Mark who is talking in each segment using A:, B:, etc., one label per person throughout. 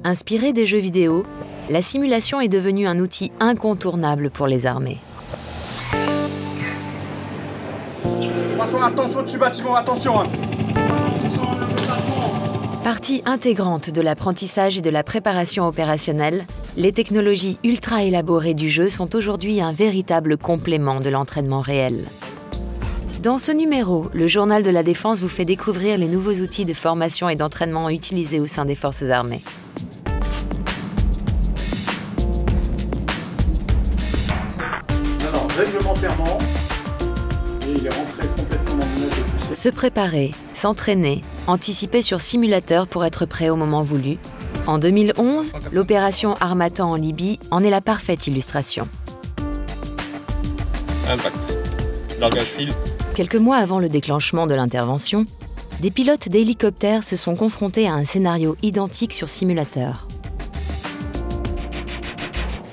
A: Inspirée des jeux vidéo, la simulation est devenue un outil incontournable pour les armées.
B: Attention dessus bâtiment, attention.
A: Partie intégrante de l'apprentissage et de la préparation opérationnelle, les technologies ultra élaborées du jeu sont aujourd'hui un véritable complément de l'entraînement réel. Dans ce numéro, le Journal de la Défense vous fait découvrir les nouveaux outils de formation et d'entraînement utilisés au sein des forces armées.
B: Réglementairement, et il est rentré complètement dans le nage de poussée.
A: Se préparer, s'entraîner, anticiper sur simulateur pour être prêt au moment voulu. En 2011, l'opération Harmattan en Libye en est la parfaite illustration.
C: Impact. Largage fil.
A: Quelques mois avant le déclenchement de l'intervention, des pilotes d'hélicoptères se sont confrontés à un scénario identique sur simulateur.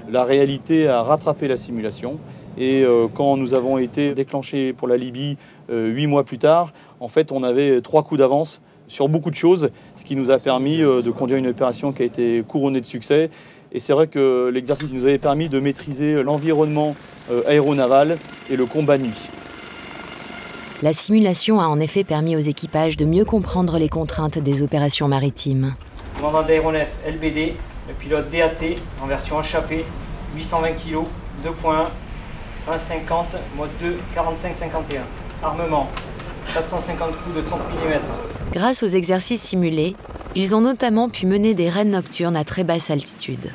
D: La réalité a rattrapé la simulation. Et quand nous avons été déclenchés pour la Libye 8 mois plus tard, en fait, on avait 3 coups d'avance sur beaucoup de choses, ce qui nous a permis de conduire une opération qui a été couronnée de succès. Et c'est vrai que l'exercice nous avait permis de maîtriser l'environnement aéronaval et le combat nuit.
A: La simulation a en effet permis aux équipages de mieux comprendre les contraintes des opérations maritimes.
E: Commandant d'aéronef LBD, le pilote DAT en version échappée, 820 kg, 2.1. 1,50, mode 2, 45-51. Armement, 450 coups de 30 mm.
A: Grâce aux exercices simulés, ils ont notamment pu mener des raids nocturnes à très basse altitude.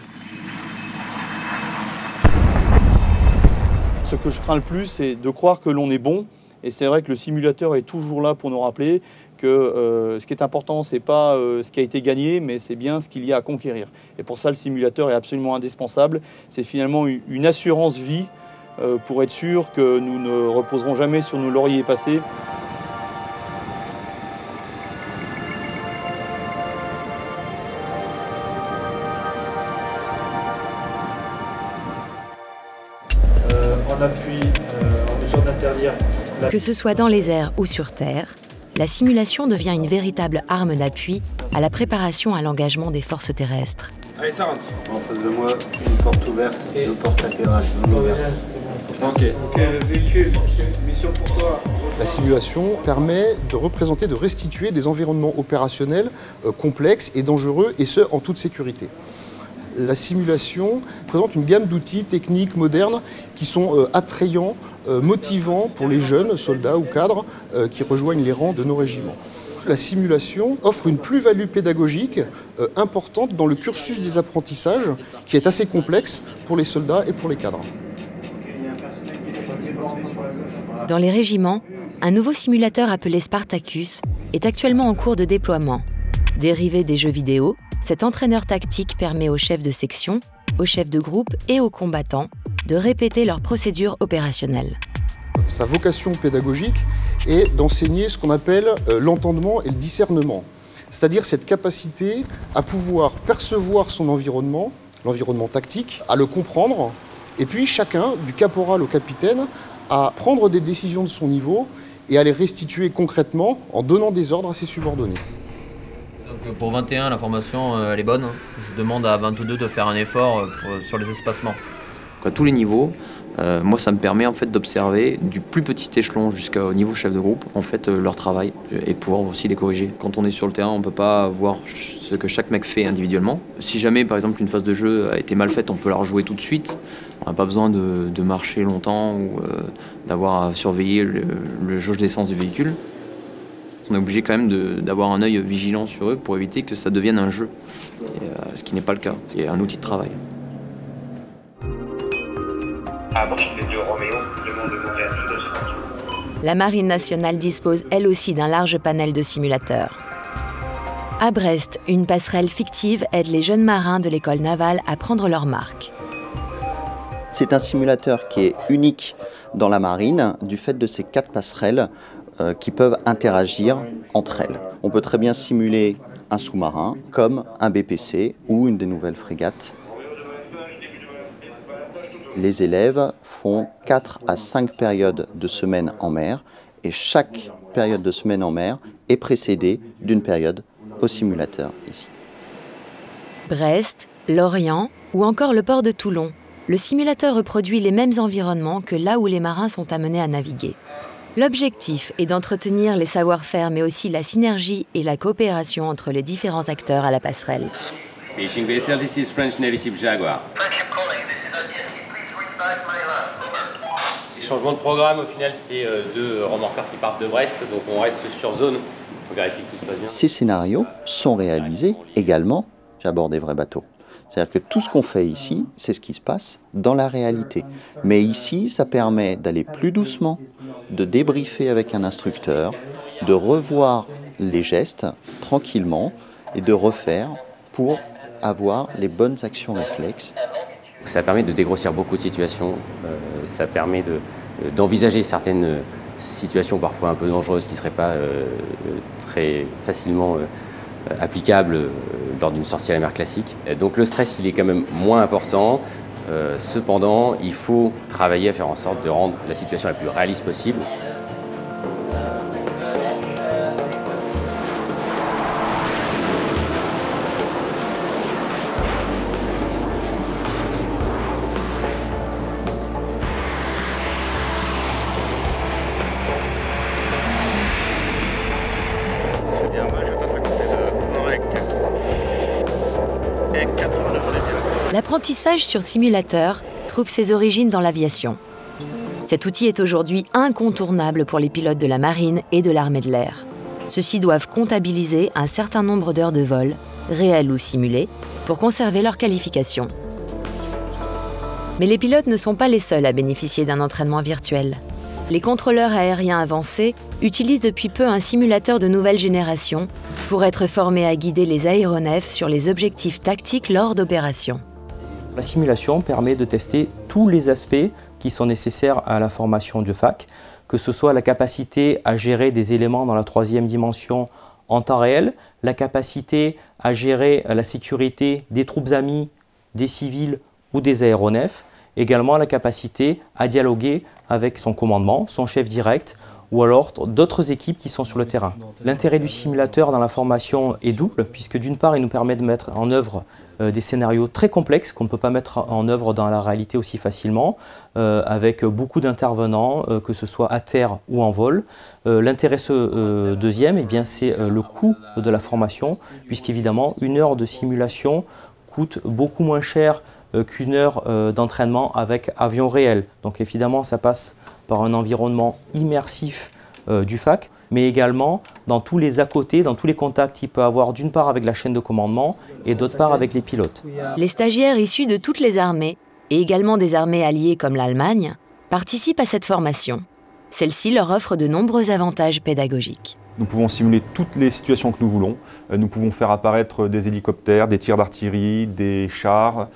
D: Ce que je crains le plus, c'est de croire que l'on est bon. Et c'est vrai que le simulateur est toujours là pour nous rappeler que ce qui est important, ce n'est pas ce qui a été gagné, mais c'est bien ce qu'il y a à conquérir. Et pour ça, le simulateur est absolument indispensable. C'est finalement une assurance vie pour être sûr que nous ne reposerons jamais sur nos lauriers passés.
B: En appui, en mesure d'interdire.
A: Que ce soit dans les airs ou sur terre, la simulation devient une véritable arme d'appui à la préparation à l'engagement des forces terrestres.
B: Allez, ça rentre.
F: En face de moi, une porte ouverte et deux portes latérales non ouvertes.
B: Ok, véhicule, mission pour toi.
G: La simulation permet de représenter, de restituer des environnements opérationnels complexes et dangereux, et ce, en toute sécurité. La simulation présente une gamme d'outils techniques modernes qui sont attrayants, motivants pour les jeunes soldats ou cadres qui rejoignent les rangs de nos régiments. La simulation offre une plus-value pédagogique importante dans le cursus des apprentissages, qui est assez complexe pour les soldats et pour les cadres.
A: Dans les régiments, un nouveau simulateur appelé Spartacus est actuellement en cours de déploiement. Dérivé des jeux vidéo, cet entraîneur tactique permet aux chefs de section, aux chefs de groupe et aux combattants de répéter leurs procédures opérationnelles.
G: Sa vocation pédagogique est d'enseigner ce qu'on appelle l'entendement et le discernement, c'est-à-dire cette capacité à pouvoir percevoir son environnement, l'environnement tactique, à le comprendre, et puis chacun, du caporal au capitaine, à prendre des décisions de son niveau et à les restituer concrètement en donnant des ordres à ses subordonnés.
H: Donc pour 21, la formation elle est bonne. Je demande à 22 de faire un effort sur les espacements.
I: À tous les niveaux, moi ça me permet en fait d'observer du plus petit échelon jusqu'au niveau chef de groupe en fait leur travail et pouvoir aussi les corriger. Quand on est sur le terrain, on ne peut pas voir ce que chaque mec fait individuellement. Si jamais par exemple une phase de jeu a été mal faite, on peut la rejouer tout de suite. On n'a pas besoin de marcher longtemps ou d'avoir à surveiller le jauge d'essence du véhicule. On est obligé quand même d'avoir un œil vigilant sur eux pour éviter que ça devienne un jeu, ce qui n'est pas le cas. C'est un outil de travail.
A: La Marine nationale dispose elle aussi d'un large panel de simulateurs. À Brest, une passerelle fictive aide les jeunes marins de l'école navale à prendre leur marque.
J: C'est un simulateur qui est unique dans la marine du fait de ces 4 passerelles qui peuvent interagir entre elles. On peut très bien simuler un sous-marin comme un BPC ou une des nouvelles frégates. Les élèves font 4 à 5 périodes de semaine en mer et chaque période de semaine en mer est précédée d'une période au simulateur ici.
A: Brest, Lorient ou encore le port de Toulon, le simulateur reproduit les mêmes environnements que là où les marins sont amenés à naviguer. L'objectif est d'entretenir les savoir-faire mais aussi la synergie et la coopération entre les différents acteurs à la passerelle.
K: Fishing vessel, this is French Navy ship Jaguar.
C: Les changements de programme, au final, c'est 2 remorqueurs qui partent de Brest, donc on reste sur zone pour vérifier que tout se passe bien.
J: Ces scénarios sont réalisés également à bord des vrais bateaux. C'est-à-dire que tout ce qu'on fait ici, c'est ce qui se passe dans la réalité. Mais ici, ça permet d'aller plus doucement, de débriefer avec un instructeur, de revoir les gestes tranquillement et de refaire pour avoir les bonnes actions réflexes.
K: Ça permet de dégrossir beaucoup de situations, ça permet d'envisager certaines situations parfois un peu dangereuses qui ne seraient pas très facilement applicables lors d'une sortie à la mer classique. Donc le stress, il est quand même moins important. Cependant, il faut travailler à faire en sorte de rendre la situation la plus réaliste possible.
B: C'est bien, je passe à côté de Orec. Et 89, on est bien.
A: L'apprentissage sur simulateur trouve ses origines dans l'aviation. Cet outil est aujourd'hui incontournable pour les pilotes de la marine et de l'armée de l'air. Ceux-ci doivent comptabiliser un certain nombre d'heures de vol, réelles ou simulées, pour conserver leur qualification. Mais les pilotes ne sont pas les seuls à bénéficier d'un entraînement virtuel. Les contrôleurs aériens avancés utilisent depuis peu un simulateur de nouvelle génération pour être formés à guider les aéronefs sur les objectifs tactiques lors d'opérations.
L: La simulation permet de tester tous les aspects qui sont nécessaires à la formation du FAC, que ce soit la capacité à gérer des éléments dans la 3e dimension en temps réel, la capacité à gérer la sécurité des troupes amies, des civils ou des aéronefs, également la capacité à dialoguer avec son commandement, son chef direct ou alors d'autres équipes qui sont sur le terrain. L'intérêt du simulateur dans la formation est double, puisque d'une part, il nous permet de mettre en œuvre des scénarios très complexes qu'on ne peut pas mettre en œuvre dans la réalité aussi facilement, avec beaucoup d'intervenants, que ce soit à terre ou en vol. L'intérêt deuxième, eh bien, c'est le coût de la formation, puisqu'évidemment, 1 heure de simulation coûte beaucoup moins cher qu'1 heure d'entraînement avec avion réel. Donc évidemment, ça passe par un environnement immersif du FAC, mais également dans tous les à-côté, dans tous les contacts qu'il peut avoir d'une part avec la chaîne de commandement et d'autre part avec les pilotes.
A: Les stagiaires issus de toutes les armées, et également des armées alliées comme l'Allemagne, participent à cette formation. Celle-ci leur offre de nombreux avantages pédagogiques.
M: Nous pouvons simuler toutes les situations que nous voulons. Nous pouvons faire apparaître des hélicoptères, des tirs d'artillerie, des chars,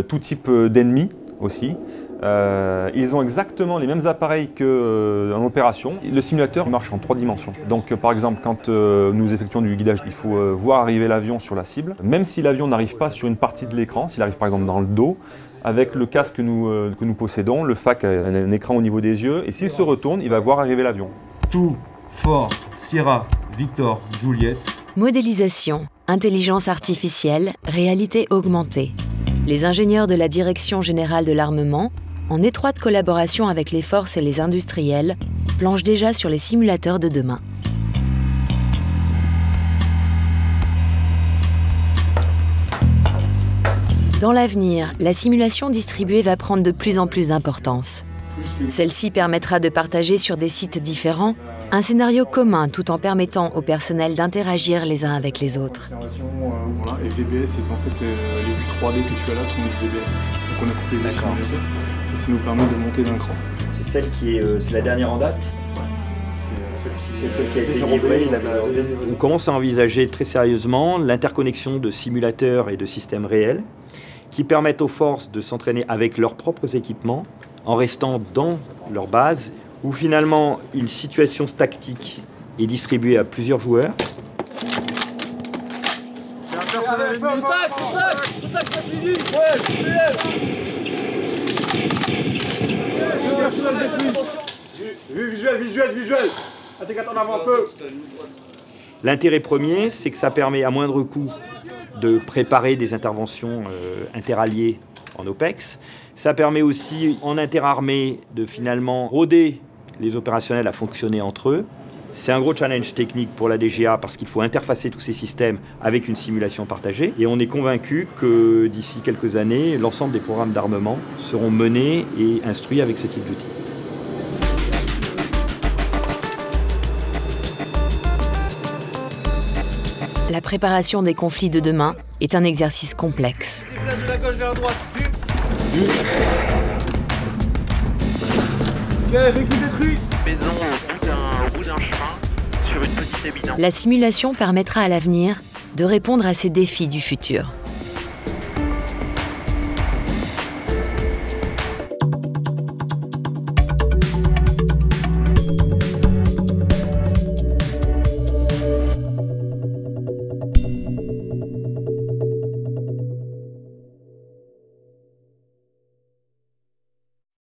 M: tout type d'ennemis aussi. Ils ont exactement les mêmes appareils qu'en opération. Le simulateur marche en 3 dimensions. Donc par exemple, quand nous effectuons du guidage, il faut voir arriver l'avion sur la cible. Même si l'avion n'arrive pas sur une partie de l'écran, s'il arrive par exemple dans le dos, avec le casque que nous possédons, le FAC a un écran au niveau des yeux, et s'il se retourne, il va voir arriver l'avion.
N: Tout, Fort, Sierra, Victor, Juliette.
A: Modélisation, intelligence artificielle, réalité augmentée. Les ingénieurs de la Direction générale de l'armement, en étroite collaboration avec les forces et les industriels, planchent déjà sur les simulateurs de demain. Dans l'avenir, la simulation distribuée va prendre de plus en plus d'importance. Celle-ci permettra de partager sur des sites différents un scénario commun tout en permettant au personnel d'interagir les uns avec les autres.
B: Voilà, et VBS, c'est en fait les vues 3D que tu as là sont des VBS. Donc on a coupé les simulateurs et ça nous permet de monter d'un cran.
O: C'est celle qui est, c'est la dernière en date. C'est celle qui a été livrée. On commence à envisager très sérieusement l'interconnexion de simulateurs et de systèmes réels qui permettent aux forces de s'entraîner avec leurs propres équipements en restant dans leur base où finalement une situation tactique est distribuée à plusieurs joueurs.
P: Visuel. Indicateur en avant, feu.
O: L'intérêt premier, c'est que ça permet à moindre coût de préparer des interventions interalliées en OPEX. Ça permet aussi en interarmée de finalement rôder les opérationnels à fonctionner entre eux. C'est un gros challenge technique pour la DGA parce qu'il faut interfacer tous ces systèmes avec une simulation partagée. Et on est convaincu que d'ici quelques années, l'ensemble des programmes d'armement seront menés et instruits avec ce type d'outils.
A: La préparation des conflits de demain est un exercice complexe.
P: Déplace de la gauche vers la droite. Véhicule détruit.
Q: Maison au bout d'un chemin, sur une petite éminence.
A: La simulation permettra à l'avenir de répondre à ces défis du futur.